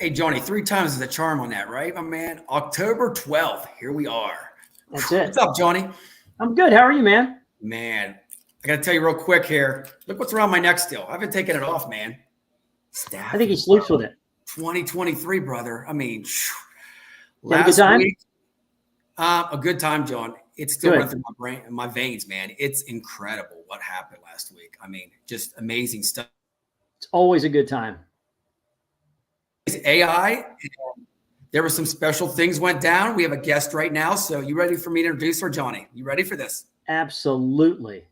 Hey, Johnny, 3 times is the charm on that, right, my man? October 12th, here we are. That's it. What's up, Johnny? I'm good. How are you, man? Man, I got to tell you real quick here. Look what's around my neck still. I've been taking it off, man. I think he sleeps with it. 2023, brother. I mean, You had a good time? week, a good time, John. It's still running through my brain and my veins, man. It's incredible what happened last week. I mean, just amazing stuff. It's always a good time. AI. There were some special things went down. We have a guest right now. So you ready for me to introduce her, Johnny? You ready for this? Absolutely.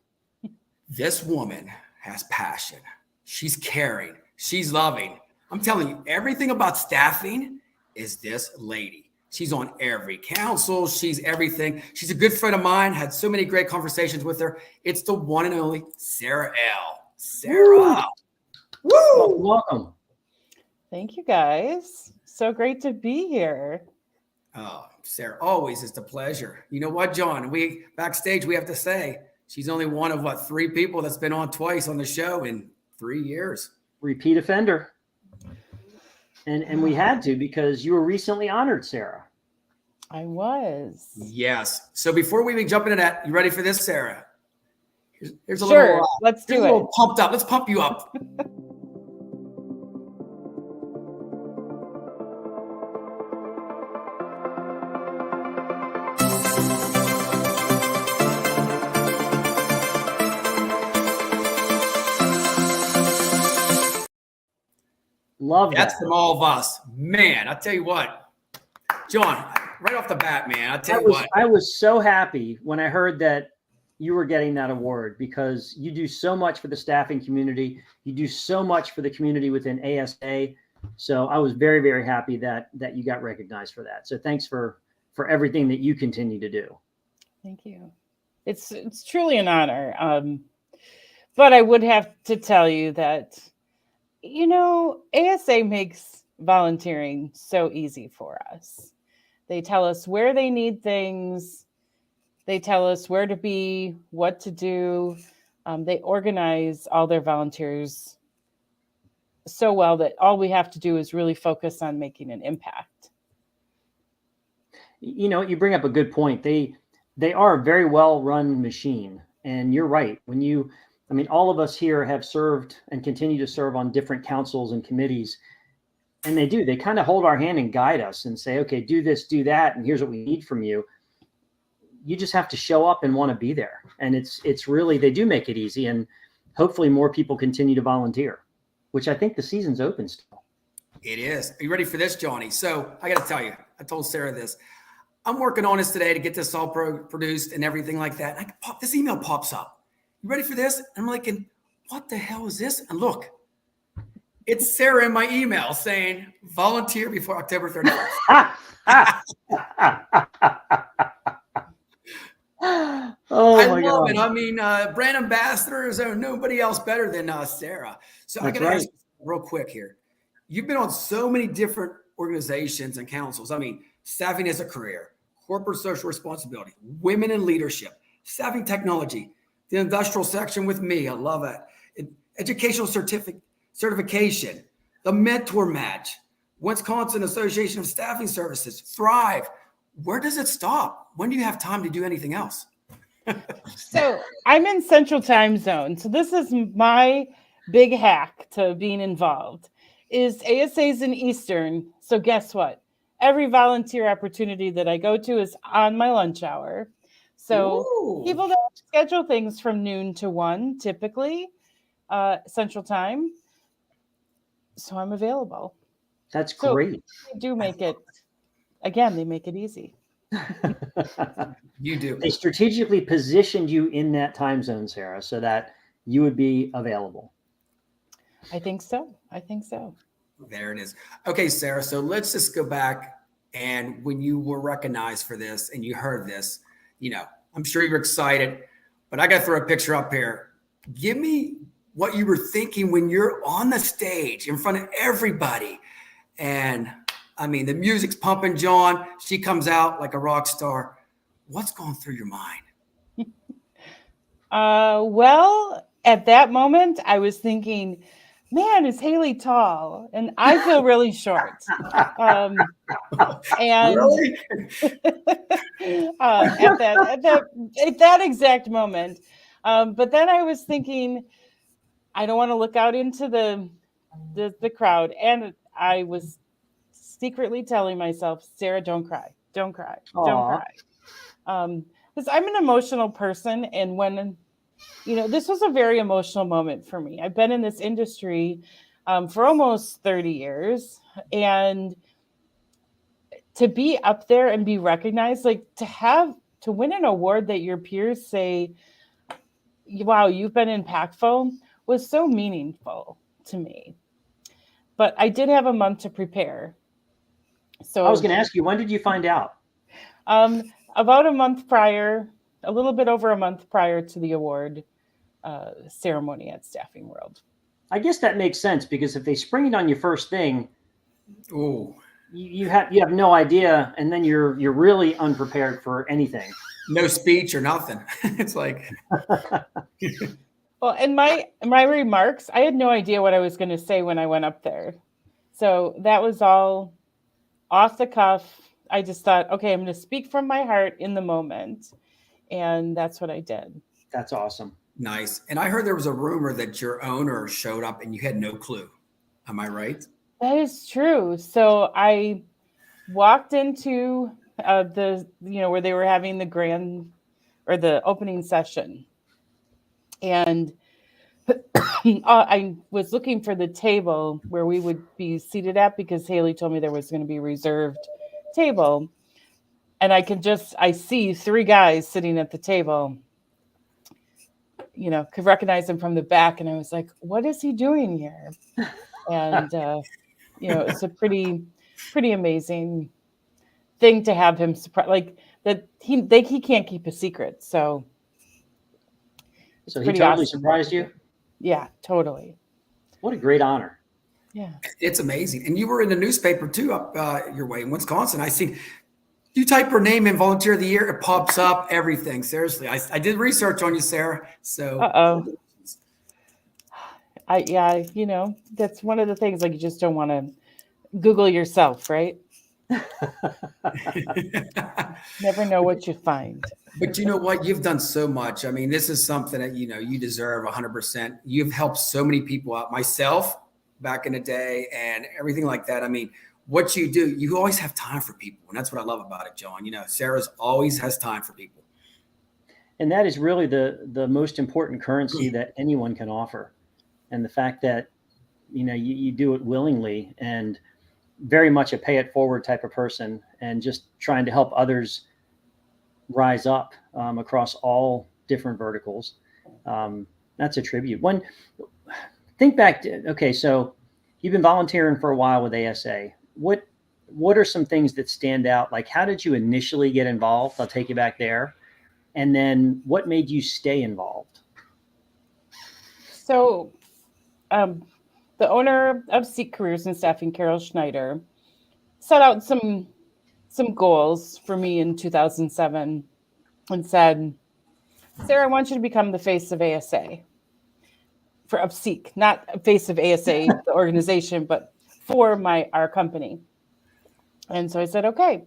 This woman has passion. She's caring. She's loving. I'm telling you, everything about staffing is this lady. She's on every council. She's everything. She's a good friend of mine. Had so many great conversations with her. It's the one and only Sara L. Sara. Woo! Welcome. Thank you, guys. So great to be here. Oh, Sara, always is a pleasure. You know what, John? We backstage, we have to say she's only one of 3 people that's been on twice on the show in 3 years. Repeat offender. And we had to because you were recently honored, Sara. I was. Yes. So before we even jump into that, you ready for this, Sara? Here's a sure. little. Let's do it. A little pumped up. Let's pump you up. Love that. That's from all of us. Man, I'll tell you what. John, right off the bat, man, I'll tell you what. I was so happy when I heard that you were getting that award because you do so much for the staffing community. You do so much for the community within ASA. So I was very, very happy that you got recognized for that. So thanks for everything that you continue to do. Thank you. It's truly an honor. But I would have to tell you that, ASA makes volunteering so easy for us. They tell us where they need things. They tell us where to be, what to do. They organize all their volunteers so well that all we have to do is really focus on making an impact. You bring up a good point. They are a very well-run machine. And you're right. All of us here have served and continue to serve on different councils and committees. And they kind of hold our hand and guide us and say, okay, do this, do that. And here's what we need from you. You just have to show up and want to be there. And it's really, they do make it easy. And hopefully more people continue to volunteer, which I think the season's open still. It is. Are you ready for this, Johnny? So I got to tell you, I told Sara this. I'm working on this today to get this all produced and everything like that. And this email pops up. You ready for this? And I'm like, what the hell is this? And look, it's Sara in my email saying volunteer before October 31st. Oh my love God. it. I mean, brand ambassadors, nobody else better than Sara. So I got to ask you real quick here. You've been on so many different organizations and councils. I mean, staffing as a career, corporate social responsibility, women in leadership, staffing technology, the industrial section with me. I love it. Educational certification, the mentor match, Wisconsin Association of Staffing Services, Thrive. Where does it stop? When do you have time to do anything else? So I'm in Central Time Zone. So this is my big hack to being involved is ASA's in Eastern. So guess what? Every volunteer opportunity that I go to is on my lunch hour. So people don't schedule things from noon to 1, typically, Central Time. So I'm available. That's great. They do make it, again, they make it easy. You do. They strategically positioned you in that time zone, Sara, so that you would be available. I think so. There it is. Okay, Sara. So let's just go back. And when you were recognized for this and you heard this, I'm sure you're excited, but I got to throw a picture up here. Give me what you were thinking when you're on the stage in front of everybody. And the music's pumping, John. She comes out like a rock star. What's going through your mind? Well, at that moment, I was thinking, man, is Haley tall? And I feel really short. And Really? at that exact moment. But then I was thinking, I don't want to look out into the crowd, and I was secretly telling myself, Sarah, don't cry, don't cry, don't Aw. cry. Because I'm an emotional person, and when this was a very emotional moment for me. I've been in this industry for almost 30 years, and to be up there and be recognized, like to win an award that your peers say, wow, you've been impactful, was so meaningful to me. But I did have a month to prepare. So I was going to ask you, when did you find out? About a month prior, a little bit over a month prior to the award ceremony at Staffing World. I guess that makes sense, because if they spring it on you first thing, Ooh. you have no idea, and then you're really unprepared for anything. No speech or nothing. It's like well, and my remarks, I had no idea what I was going to say when I went up there. So that was all off the cuff. I just thought, okay, I'm going to speak from my heart in the moment. And that's what I did. That's awesome. Nice. And I heard there was a rumor that your owner showed up and you had no clue. Am I right? That is true. So I walked into where they were having the grand or the opening session. And I was looking for the table where we would be seated at, because Haley told me there was going to be a reserved table. And I see three guys sitting at the table, could recognize them from the back. And I was like, what is he doing here? And, it's a pretty amazing thing to have him surprise, like that he can't keep a secret. So he totally awesome. Surprised you? Yeah, totally. What a great honor. Yeah. It's amazing. And you were in the newspaper too, up your way in Wisconsin. I see you type her name in, Volunteer of the Year, it pops up, everything. Seriously. I did research on you, Sarah. So that's one of the things, like, you just don't want to Google yourself, right? Never know what you find. But you know what? You've done so much. I mean, this is something that, you deserve 100%. You've helped so many people out, myself back in the day and everything like that. I mean, what you do, you always have time for people. And that's what I love about it, John. Sarah's always has time for people. And that is really the most important currency that anyone can offer. And the fact that, you do it willingly, and very much a pay it forward type of person, and just trying to help others rise up across all different verticals. That's a tribute. Think back to, so you've been volunteering for a while with ASA. What are some things that stand out? Like, how did you initially get involved? I'll take you back there. And then what made you stay involved? So the owner of Seek Careers and Staffing, Carol Schneider, set out some goals for me in 2007 and said, Sarah, I want you to become the face of ASA, of Seek, not face of ASA, the organization, but for our company. And so I said, okay.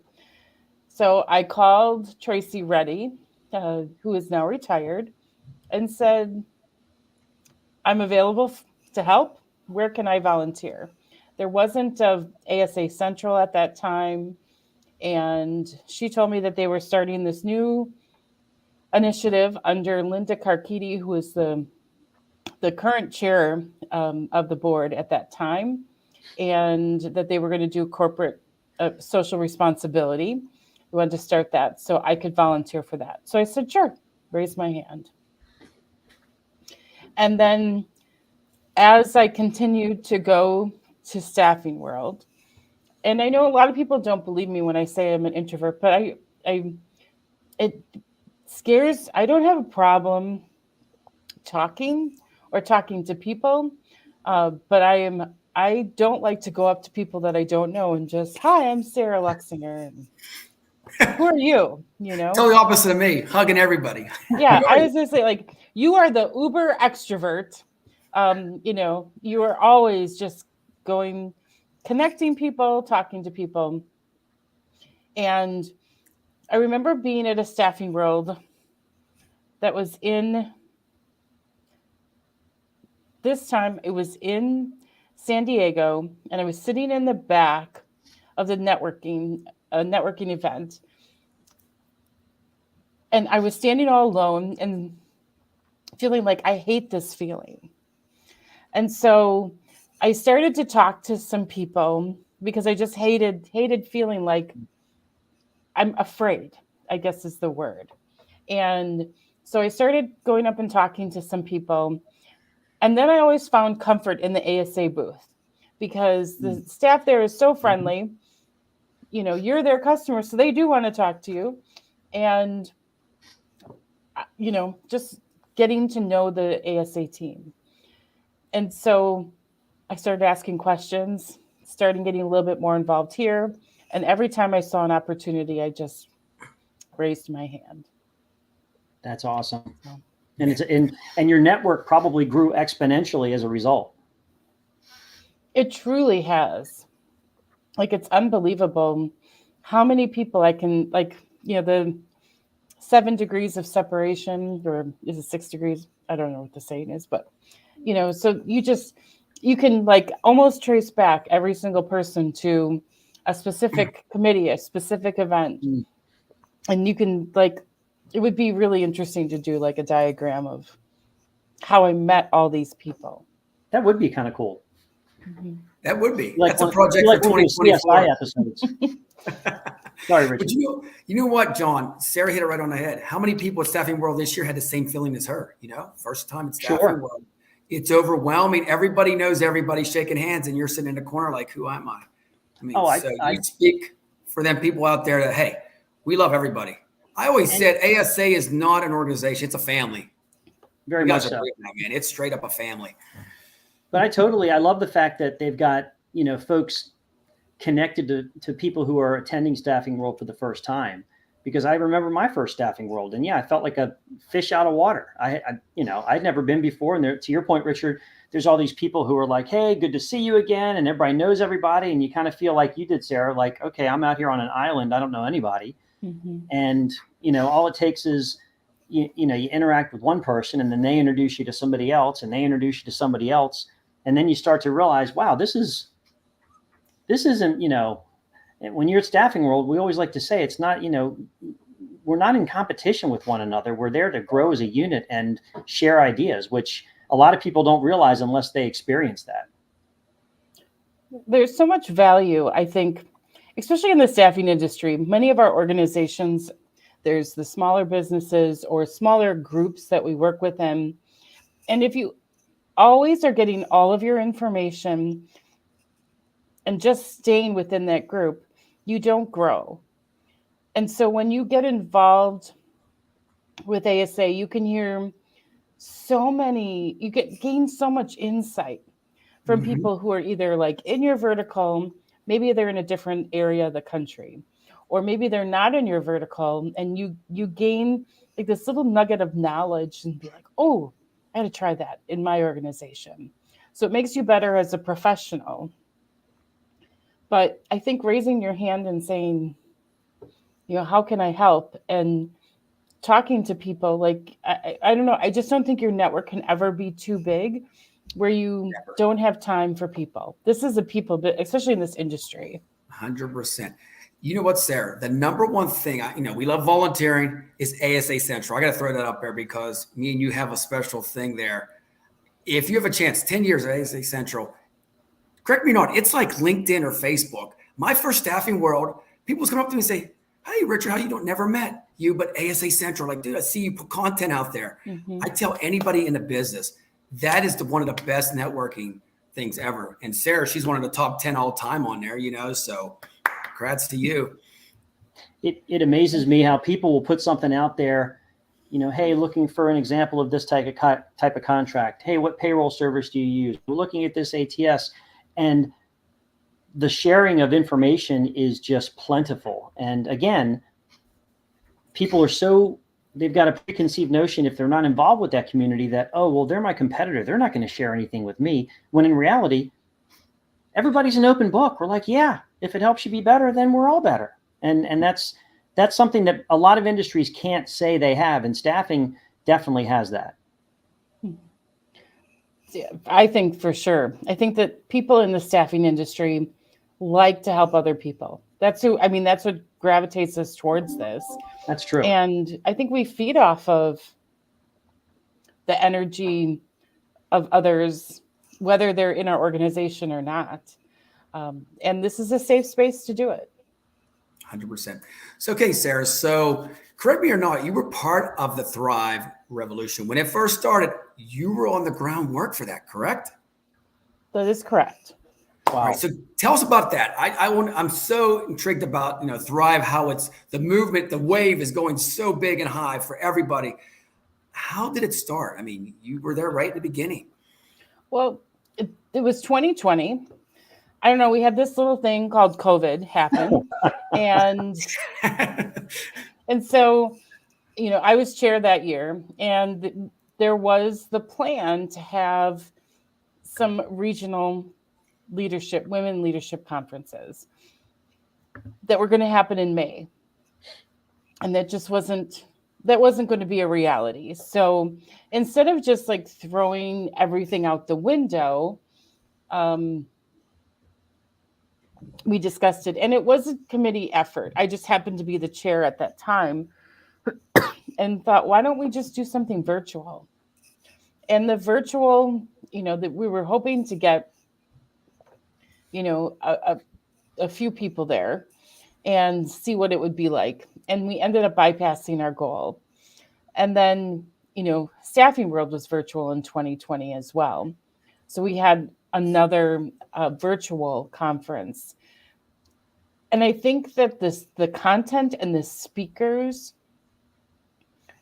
So I called Tracy Reddy, who is now retired, and said, I'm available to help. Where can I volunteer? There wasn't a ASA Central at that time. And she told me that they were starting this new initiative under Linda Carchidi, who is the current chair of the board at that time, and that they were going to do corporate social responsibility. We wanted to start that so I could volunteer for that. So I said, sure, raise my hand. And then as I continued to go to Staffing World, and I know a lot of people don't believe me when I say I'm an introvert, but it scares. I don't have a problem talking to people, but I don't like to go up to people that I don't know and just, hi, I'm Sara Luchsinger. And who are you? Totally opposite of me, hugging everybody. Yeah, I was gonna say, like, you are the uber extrovert. You are always just going, connecting people, talking to people. And I remember being at a staffing world that was this time it was in San Diego, and I was sitting in the back of the networking event. And I was standing all alone and feeling like I hate this feeling. And so I started to talk to some people because I just hated feeling like I'm afraid, I guess is the word. And so I started going up and talking to some people. And then I always found comfort in the ASA booth because the staff there is so friendly. You're their customer, so they do want to talk to you. And, just getting to know the ASA team. And so I started asking questions, starting getting a little bit more involved here. And every time I saw an opportunity, I just raised my hand. That's awesome. And your network probably grew exponentially as a result. It truly has. It's unbelievable how many people I can, the 7 degrees of separation, or is it 6 degrees? I don't know what the saying is, but, so you can almost trace back every single person to a specific committee, a specific event. And you can it would be really interesting to do a diagram of how I met all these people. That would be kind of cool. Mm-hmm. That would be. That's a project for 2024 episodes. Sorry, Richard. But you know what, John? Sarah hit it right on the head. How many people at Staffing World this year had the same feeling as her? First time at Staffing World. It's overwhelming. Everybody knows everybody, shaking hands, and you're sitting in the corner like, who am I? You speak for them people out there that, hey, we love everybody. I always said ASA is not an organization. It's a family. Very much so. Man. It's straight up a family. But I love the fact that they've got, folks connected to people who are attending Staffing World for the first time, because I remember my first Staffing World, and I felt like a fish out of water. I'd never been before. And there, to your point, Richard, there's all these people who are like, hey, good to see you again. And everybody knows everybody. And you kind of feel like you did, Sarah, like, okay, I'm out here on an island. I don't know anybody. Mm-hmm. And, all it takes is, you interact with one person, and then they introduce you to somebody else, and they introduce you to somebody else. And then you start to realize, wow, this isn't, when you're at Staffing World, we always like to say it's not, we're not in competition with one another. We're there to grow as a unit and share ideas, which a lot of people don't realize unless they experience that. There's so much value, I think, especially in the staffing industry. Many of our organizations, there's the smaller businesses or smaller groups that we work with in. And if you always are getting all of your information and just staying within that group, you don't grow. And so when you get involved with ASA, you can hear gain so much insight from mm-hmm. people who are either in your vertical, maybe they're in a different area of the country, or maybe they're not in your vertical, and you gain this little nugget of knowledge and be like, oh, I had to try that in my organization. So it makes you better as a professional. But I think raising your hand and saying, how can I help? And talking to people, I don't know, I just don't think your network can ever be too big where you don't have time for people. This is a people, especially in this industry. 100%. You know what, Sarah? The number one thing, we love volunteering is ASA Central. I got to throw that up there because me and you have a special thing there. If you have a chance, 10 years at ASA Central, correct me not, it's like LinkedIn or Facebook. My first Staffing World, people come up to me and say, hey, Richard, how you don't never met you, but ASA Central, dude, I see you put content out there. Mm-hmm. I tell anybody in the business, that is one of the best networking things ever. And Sarah, she's one of the top 10 all time on there, so congrats to you. It amazes me how people will put something out there, hey, looking for an example of this type of contract. Hey, what payroll service do you use? We're looking at this ATS, and the sharing of information is just plentiful. And again, people are so they've got a preconceived notion, if they're not involved with that community, that, oh, well, they're my competitor, they're not going to share anything with me. When in reality, everybody's an open book. We're like, yeah, if it helps you be better, then we're all better. And that's something that a lot of industries can't say they have, and staffing definitely has that. Yeah, I think for sure. I think that people in the staffing industry like to help other people. That's what gravitates us towards this. That's true. And I think we feed off of the energy of others, whether they're in our organization or not. And this is a safe space to do it. 100%. So, okay, Sarah, so correct me or not, you were part of the Thrive revolution. When it first started, you were on the groundwork for that, correct? That is correct. Wow. All right, so tell us about that. I'm so intrigued about, Thrive, how it's the movement, the wave is going so big and high for everybody. How did it start? I mean, you were there right at the beginning. Well, it was 2020. I don't know. We had this little thing called COVID happen. and so, I was chair that year, and there was the plan to have some regional women leadership conferences that were going to happen in May. And that wasn't going to be a reality. So instead of just like throwing everything out the window, we discussed it, and it was a committee effort. I just happened to be the chair at that time and thought, why don't we just do something virtual? And the virtual, that we were hoping to get, a few people there and see what it would be like. And we ended up bypassing our goal. And then, Staffing World was virtual in 2020 as well. So we had another virtual conference. And I think that the content and the speakers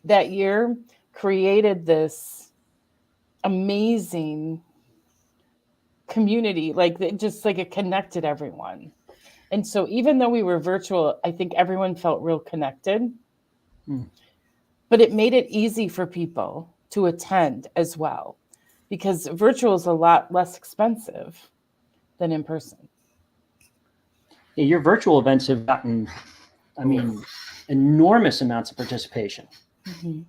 that year created this amazing community, it connected everyone. And so even though we were virtual, I think everyone felt real connected. But it made it easy for people to attend as well, because virtual is a lot less expensive than in person. Yeah, your virtual events have gotten, enormous amounts of participation. Mm-hmm.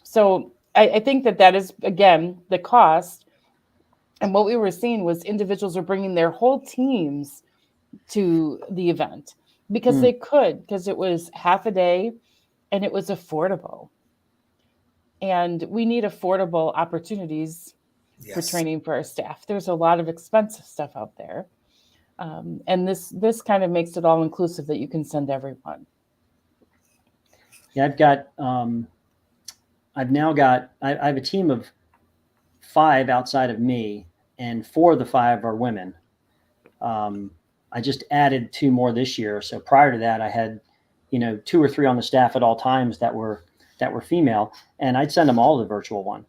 So I think that is, again, the cost. And what we were seeing was individuals were bringing their whole teams to the event because they could, because it was half a day and it was affordable. And we need affordable opportunities for training for our staff. There's a lot of expensive stuff out there. And this kind of makes it all inclusive, that you can send everyone. Yeah, I have a team of 5 outside of me, and 4 of the 5 are women. I just added 2 more this year. So prior to that, I had, 2 or 3 on the staff at all times that were female, and I'd send them all to the virtual one.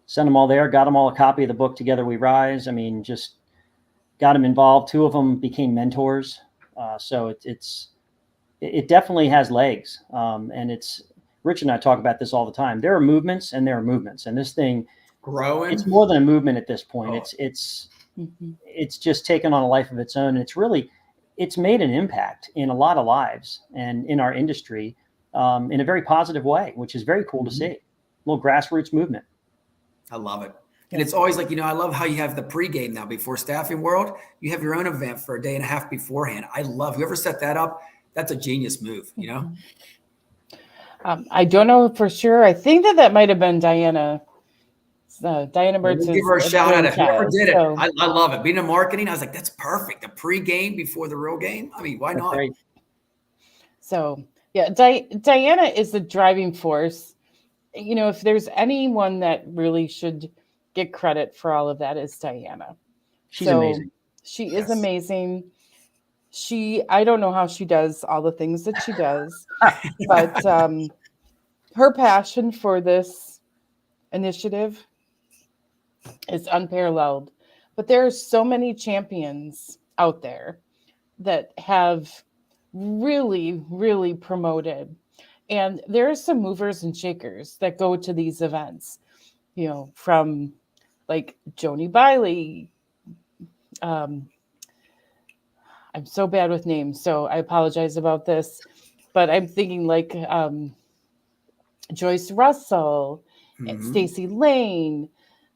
Send them all there, got them all a copy of the book, Together We Rise. Just got them involved. 2 of them became mentors. So it definitely has legs. And Rich and I talk about this all the time. There are movements and there are movements, and this thing growing. It's more than a movement at this point. It's just taken on a life of its own. And it's made an impact in a lot of lives and in our industry in a very positive way, which is very cool to see. A little grassroots movement. I love it. And it's always like, I love how you have the pregame now before Staffing World. You have your own event for a day and a half beforehand. I love whoever set that up. That's a genius move, I don't know for sure. I think that might have been Diana. Diana Mertz. Give her a shout out. Whoever did it. I love it. Being in marketing, I was like, that's perfect. The pregame before the real game. Why not? Great. So, yeah, Diana is the driving force. If there's anyone that really should get credit for all of that, is Diana. She's amazing. She is amazing. I don't know how she does all the things that she does, but her passion for this initiative is unparalleled. But there are so many champions out there that have really, really promoted. And there are some movers and shakers that go to these events, from like Joni Biley. I'm so bad with names, so I apologize about this, but I'm thinking like Joyce Russell, Stacey Lane,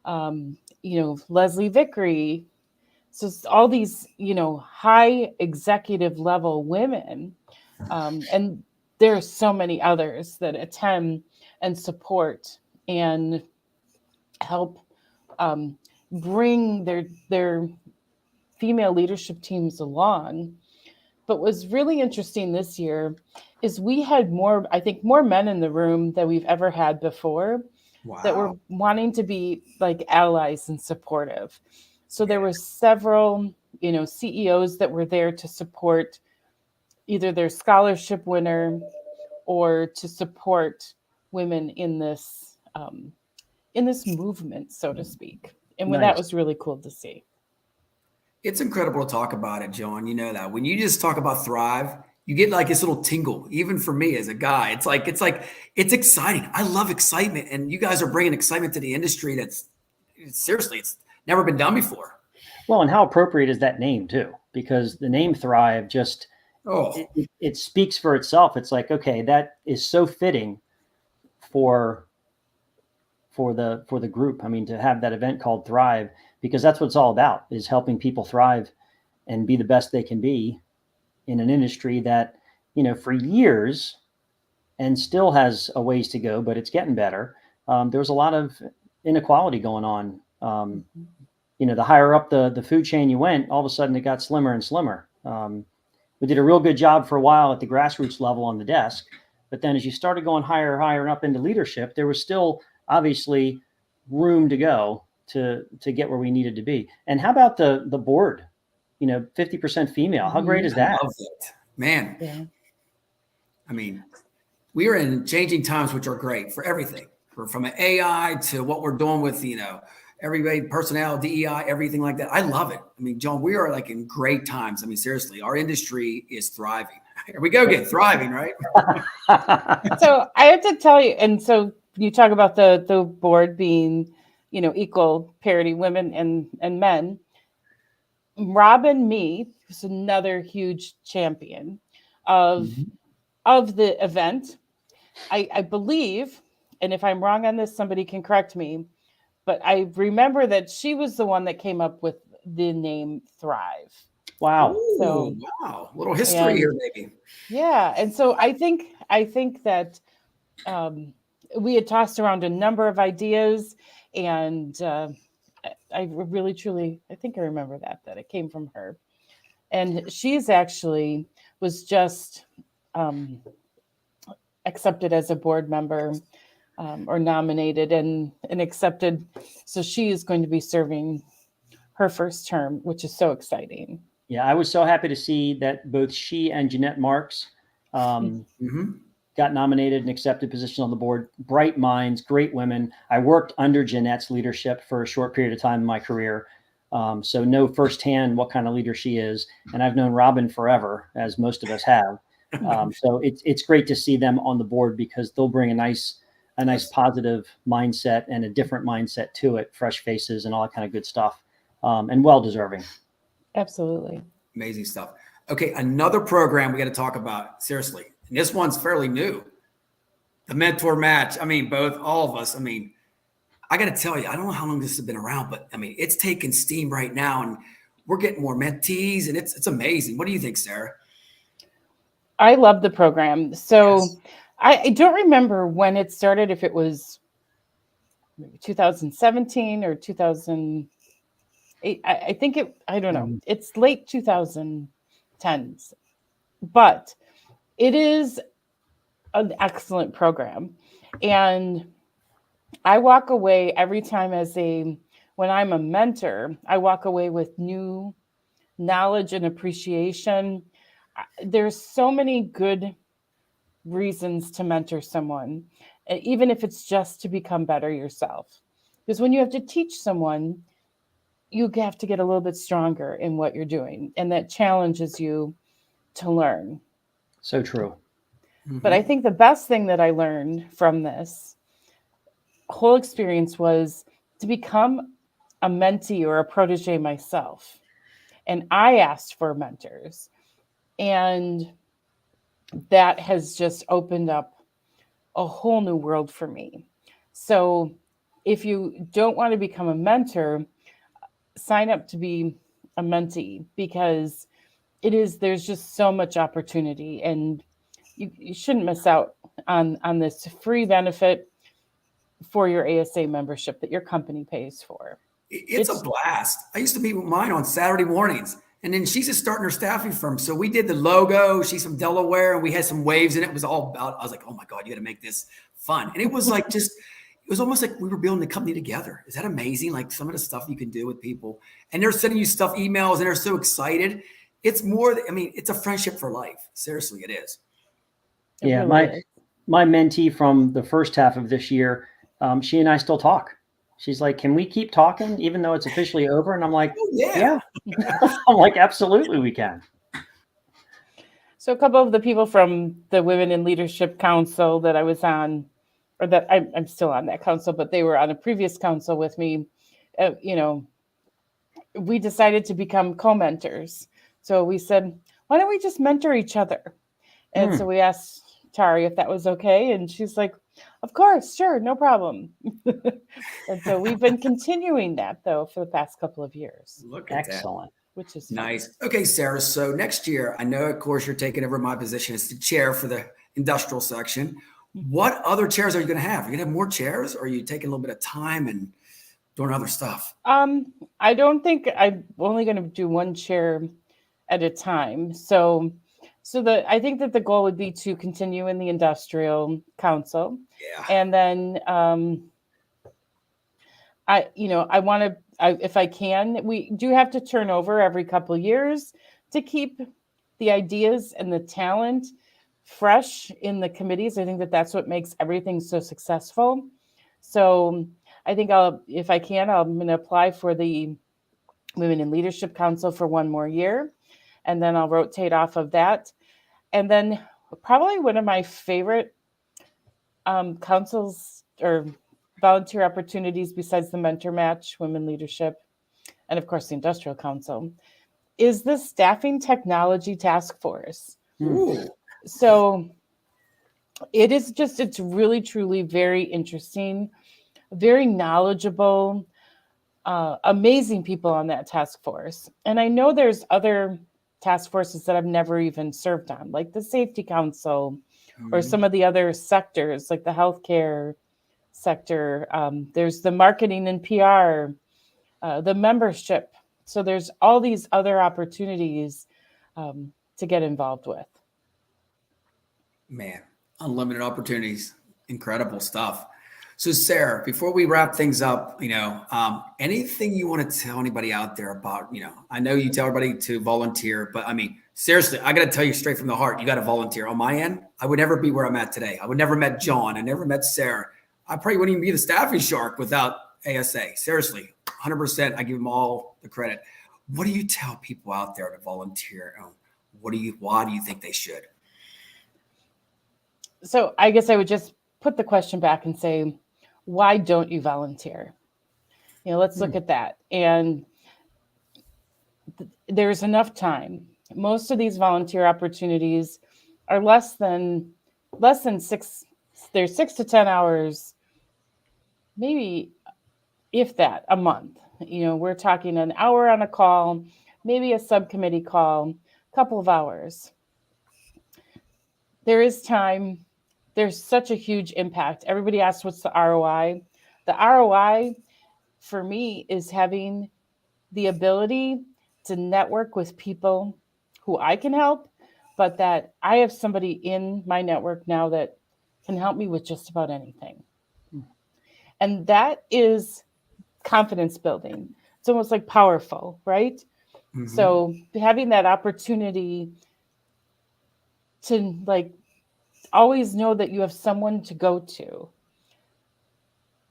Leslie Vickery. So all these, high executive level women, and there are so many others that attend and support and help bring their female leadership teams along. But what's really interesting this year is we had more men in the room than we've ever had before. Wow. That were wanting to be like allies and supportive. So there were several, CEOs that were there to support either their scholarship winner or to support women in this movement, so to speak. And that was really cool to see. It's incredible to talk about it, John. You know that when you just talk about Thrive, you get like this little tingle, even for me as a guy. It's it's exciting. I love excitement. And you guys are bringing excitement to the industry. It's never been done before. Well, and how appropriate is that name too? Because the name Thrive just, it speaks for itself. It's like, okay, that is so fitting for the group. I mean, to have that event called Thrive, because that's what it's all about, is helping people thrive and be the best they can be in an industry that, for years and still has a ways to go, but it's getting better. There was a lot of inequality going on. The higher up the food chain you went, all of a sudden it got slimmer and slimmer. We did a real good job for a while at the grassroots level on the desk, but then as you started going higher and up into leadership, there was still obviously room to go to get where we needed to be. And how about the board? 50% female. How great is that? I love it. Man. Yeah. I mean, we are in changing times, which are great for everything. From an AI to what we're doing with, everybody, personnel, DEI, everything like that. I love it. I mean, John, we are like in great times. I mean, seriously, our industry is thriving. Here we go again, thriving, right? So I have to tell you, and so you talk about the board being, equal parity, women and men. Robin Mee, who's another huge champion of the event, I believe, and if I'm wrong on this, somebody can correct me, but I remember that she was the one that came up with the name Thrive. Wow. Ooh, wow. A little history here, maybe. Yeah. And so I think that we had tossed around a number of ideas, and I really, truly, I think I remember that it came from her. And she's actually was just accepted as a board member or nominated and accepted. So she is going to be serving her first term, which is so exciting. Yeah, I was so happy to see that both she and Jeanette Marks got nominated and accepted positions on the board. Bright minds, great women. I worked under Jeanette's leadership for a short period of time in my career. So know firsthand what kind of leader she is. And I've known Robin forever, as most of us have. So it's great to see them on the board, because they'll bring a nice positive mindset and a different mindset to it, fresh faces and all that kind of good stuff, and well-deserving. Absolutely. Amazing stuff. Okay, another program we got to talk about, seriously. And this one's fairly new. The mentor match. I mean, all of us. I mean, I got to tell you, I don't know how long this has been around, but I mean, it's taking steam right now, and we're getting more mentees, and it's amazing. What do you think, Sarah? I love the program. So yes. I don't remember when it started, if it was maybe 2017 or 2008. I think I don't know. It's late 2010s, but it is an excellent program. And I walk away every time when I'm a mentor, I walk away with new knowledge and appreciation. There's so many good reasons to mentor someone, even if it's just to become better yourself. Because when you have to teach someone, you have to get a little bit stronger in what you're doing, and that challenges you to learn. So true. But I think the best thing that I learned from this whole experience was to become a mentee or a protege myself. And I asked for mentors. And that has just opened up a whole new world for me. So if you don't want to become a mentor, sign up to be a mentee, because there's just so much opportunity, and you shouldn't miss out on this free benefit for your ASA membership that your company pays for. It's a blast. I used to meet with mine on Saturday mornings, and then she's just starting her staffing firm. So we did the logo. She's from Delaware, and we had some waves, and it was all about, I was like, oh my God, you got to make this fun. And it was like, it was almost like we were building the company together. Is that amazing? Like some of the stuff you can do with people, and they're sending you stuff, emails, and they're so excited. It's more, it's a friendship for life. Seriously, it is. Yeah. My mentee from the first half of this year, she and I still talk. She's like, can we keep talking even though it's officially over? And I'm like, oh, yeah. I'm like, absolutely, we can. So a couple of the people from the Women in Leadership Council that I was on, or that I'm still on that council, but they were on a previous council with me, we decided to become co-mentors. So we said, why don't we just mentor each other? And so we asked Tari if that was okay. And she's like, of course, sure, no problem. And so we've been continuing that, though, for the past couple of years. Look at Excellent. That. Which is nice. fun. Okay, Sarah. So next year, I know, of course, you're taking over my position as the chair for the industrial section. What other chairs are you going to have? Are you going to have more chairs, or are you taking a little bit of time and doing other stuff? I don't think I'm only going to do one chair at a time. So I think that the goal would be to continue in the industrial council. Yeah. And then I want to, if I can, we do have to turn over every couple of years to keep the ideas and the talent fresh in the committees. I think that that's what makes everything so successful. So I think if I can, I'm going to apply for the Women in Leadership Council for one more year, and then I'll rotate off of that. And then probably one of my favorite councils or volunteer opportunities besides the Mentor Match, Women Leadership, and of course the Industrial Council, is the Staffing Technology Task Force. Ooh. So it's really, truly very interesting, very knowledgeable, amazing people on that task force. And I know there's other task forces that I've never even served on, like the Safety Council, or some of the other sectors, like the healthcare sector. There's the marketing and PR, the membership. So there's all these other opportunities to get involved with. Man, unlimited opportunities, incredible stuff. So Sarah, before we wrap things up, anything you want to tell anybody out there about, I know you tell everybody to volunteer, but seriously, I got to tell you straight from the heart, you got to volunteer. On my end, I would never be where I'm at today. I would never met John. I never met Sarah. I probably wouldn't even be the staffing shark without ASA. Seriously, 100%. I give them all the credit. What do you tell people out there to volunteer? Why do you think they should? So I guess I would just put the question back and say, why don't you volunteer? Let's look at that. And there's enough time. Most of these volunteer opportunities are less than 6. There's 6 to 10 hours, maybe if that, a month. We're talking an hour on a call, maybe a subcommittee call, a couple of hours. There is time. There's such a huge impact. Everybody asks, what's the ROI? The ROI for me is having the ability to network with people who I can help, but that I have somebody in my network now that can help me with just about anything. And that is confidence building. It's almost like powerful, right? Mm-hmm. So having that opportunity to always know that you have someone to go to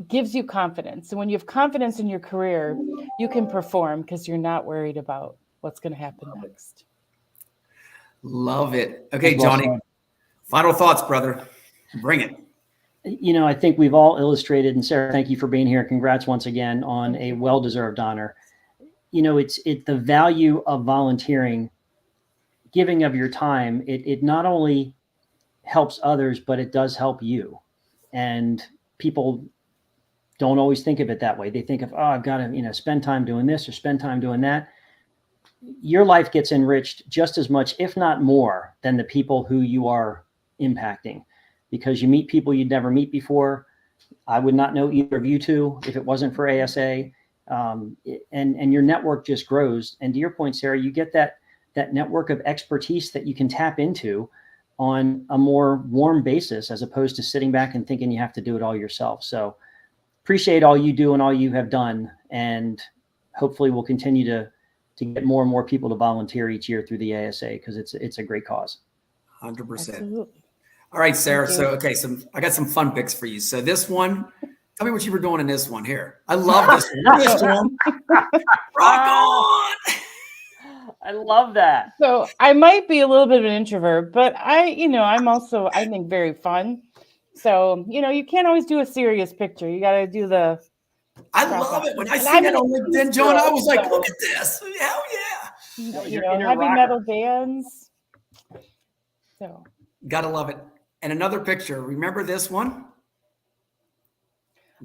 gives you confidence. And when you have confidence in your career, you can perform because you're not worried about what's going to happen next. Love it. Okay, Johnny, Final thoughts, brother. Bring it. I think we've all illustrated, and Sarah, thank you for being here. Congrats once again on a well-deserved honor. It's the value of volunteering, giving of your time. It not only helps others, but it does help you. And people don't always think of it that way. They think of, I've got to, spend time doing this or spend time doing that. Your life gets enriched just as much, if not more, than the people who you are impacting, because you meet people you'd never meet before. I would not know either of you two if it wasn't for ASA. And your network just grows. And to your point, Sarah, you get that network of expertise that you can tap into on a more warm basis, as opposed to sitting back and thinking you have to do it all yourself. So appreciate all you do and all you have done. And hopefully we'll continue to get more and more people to volunteer each year through the ASA, because it's a great cause. 100%. Absolutely. All right, Sarah. So, okay, I got some fun picks for you. So this one, tell me what you were doing in this one here. I love this one. Rock on. I love that. So I might be a little bit of an introvert, but I'm also, I think, very fun. So, you can't always do a serious picture. You got to do the. I love it. When I see that on LinkedIn, John, I was like, look at this. Hell yeah. Heavy metal bands. So. Gotta love it. And another picture. Remember this one?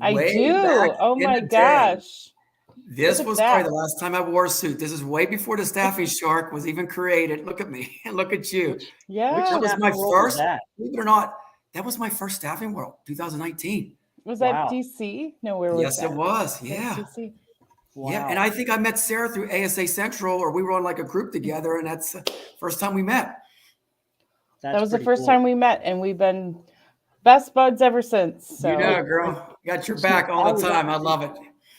I do. Oh my gosh. This was probably the last time I wore a suit. This is way before the staffing shark was even created. Look at me and look at you. Yeah. That was my first, believe it or not, that was my first staffing world, 2019. Was that DC? No, where was that? Yes, it was. Yeah. DC. Wow. Yeah. And I think I met Sarah through ASA Central, or we were on like a group together, and that's the first time we met. That was the first time we met, and we've been best buds ever since. So. Girl, got your back all the time. I love it.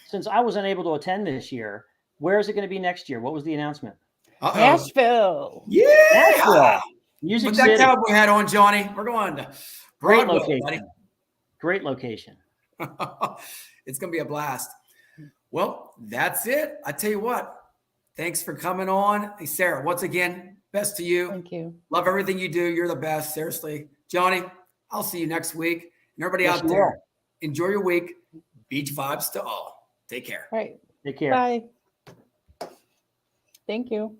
Since I was unable to attend this year, where is it going to be next year? What was the announcement? Nashville. Yeah. Nashville. Music Put City. that cowboy hat on, Johnny. We're going to great Broadway, location. buddy. Great location. It's going to be a blast. Well, that's it. I tell you what, thanks for coming on. Hey, Sarah, once again, best to you. Thank you. Love everything you do. You're the best. Seriously. Johnny, I'll see you next week. And everybody out there, enjoy your week. Beach vibes to all. Take care. All right. Take care. Bye. Thank you.